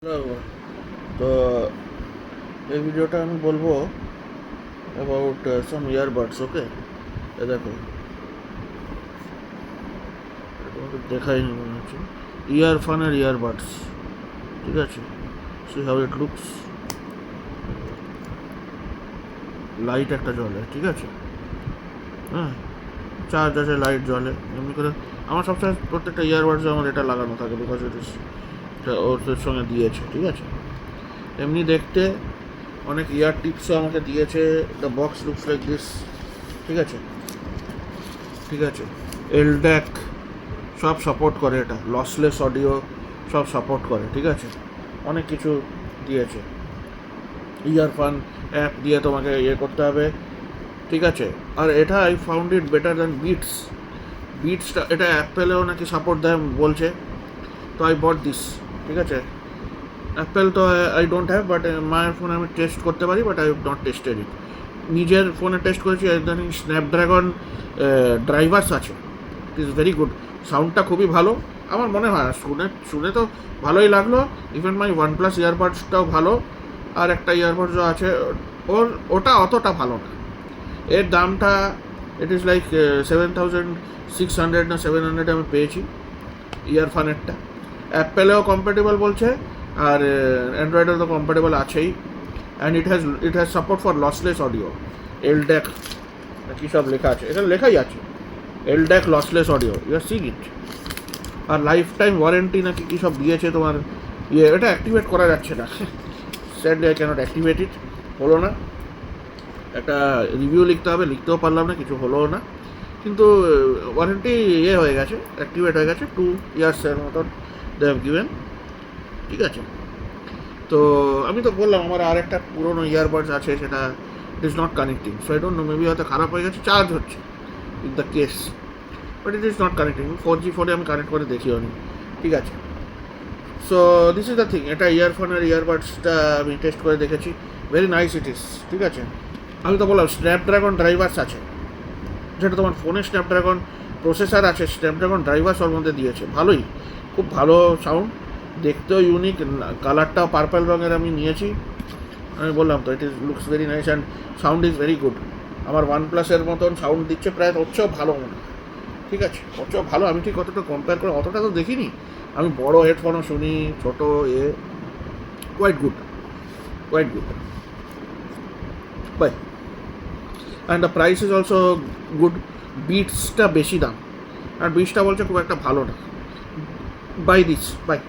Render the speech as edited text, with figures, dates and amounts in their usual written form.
Hello, তো এই ভিডিওটা আমি বলবো অ্যাবাউট সাম ইয়ারবাডস। ওকে, এ দেখো, তোমাকে দেখাই নি মনে হচ্ছে। ইয়ারফোনের ইয়ারবাডস, ঠিক আছে। C how it looks. Light একটা জ্বলে, ঠিক আছে। হ্যাঁ, চার্জ আছে, লাইট জ্বলে এমনি করে। আমার সবসময় প্রত্যেকটা ইয়ারবাডসে আমার এটা লাগানো থাকে, বিকজ ইট ইস ওর সঙ্গে দিয়েছে, ঠিক আছে। এমনি দেখতে অনেক ইয়ার টিপসও আমাকে দিয়েছে। The box looks like this, ঠিক আছে, ঠিক আছে। এলড্যাক সব সাপোর্ট করে, এটা লসলেস অডিও সব সাপোর্ট করে, ঠিক আছে। অনেক কিছু দিয়েছে। ইয়ারফোন অ্যাপ দিয়ে তোমাকে ইয়ে করতে হবে, ঠিক আছে। আর এটা I found it better than বিটসটা এটা অ্যাপেলেও নাকি সাপোর্ট দেয় বলছে। তো আই বট দিস, ঠিক আছে। অ্যাপেল তো আই ডোন্ট হ্যাভ, বাট মায়ের ফোনে আমি টেস্ট করতে পারি, but I have not tested it. নিজের ফোনে টেস্ট করেছি, ইদানিং স্ন্যাপড্রাগন ড্রাইভার্স আছে। ইট ইজ ভেরি গুড, সাউন্ডটা খুবই ভালো আমার মনে হয়। শুনে শুনে তো ভালোই লাগলো। ইভেন মাই OnePlus ইয়ারবাডসটাও ভালো। আর একটা ইয়ারবাডসও আছে, ওটা অতটা ভালো না। এর দামটা ইট ইজ লাইক 7,600 না 700 আমি পেয়েছি ইয়ারফোনেরটা। অ্যাপেলেও কম্প্যাটেবল বলছে, আর অ্যান্ড্রয়েডেও তো কম্প্যাটেবল আছেই। And it has support for lossless audio. LDAC কী সব লেখা আছে, এখানে লেখাই আছে LDAC lossless audio, you are sing it. আর লাইফ টাইম ওয়ারেন্টি নাকি কী সব দিয়েছে তোমার। এটা অ্যাক্টিভেট করা যাচ্ছে না, স্যাডলি আই ক্যানট অ্যাক্টিভেট ইট। হলো না, একটা রিভিউ লিখতে হবে, লিখতেও পারলাম না, কিছু হলোও না। কিন্তু ওয়ারেন্টি হয়ে গেছে, অ্যাক্টিভেট হয়ে গেছে 2 ইয়ার্সের মতন দে হ্যাভ গিভেন, ঠিক আছে। তো আমি তো বললাম আমার আর একটা পুরোনো ইয়ারবাডস আছে, সেটা it is not connecting. So I don't know, maybe হয়তো খারাপ হয়ে গেছে, চার্জ হচ্ছে in the case, but it is not connecting. 4G ফোনে আমি কানেক্ট করে দেখিও নি, ঠিক আছে। So this is the thing, এটা ইয়ারফোনের ইয়ারবাডসটা আমি টেস্ট করে দেখেছি, ভেরি নাইস ইট ইজ, ঠিক আছে। আমি তো বললাম স্ন্যাপড্রাগন ড্রাইভার্স আছে, যেটা তোমার ফোনে স্ন্যাপড্রাগন প্রসেসর আছে, স্ন্যাপড্রাগন ড্রাইভার্স ওর মধ্যে দিয়েছে, ভালোই, খুব ভালো সাউন্ড, দেখতেও ইউনিক। কালারটাও পার্পল রঙের আমি নিয়েছি, আমি বললাম তো, it is looks very nice and sound is very good. আমার OnePlus-এর মতন সাউন্ড দিচ্ছে, প্রায় ওর চেয়েও ভালো মনে হয়, ঠিক আছে। ওর চেয়েও ভালো। আমি ঠিক অতটা কম্পেয়ার করে অতটা তো দেখিনি, আমি বড় হেডফোনও শুনি, ছোটো quite good, quite good, buy. And the price is also good. বিটসটা বেশি দাম, আর বিটসটা বলছে খুব একটা ভালো না। Buy this, by.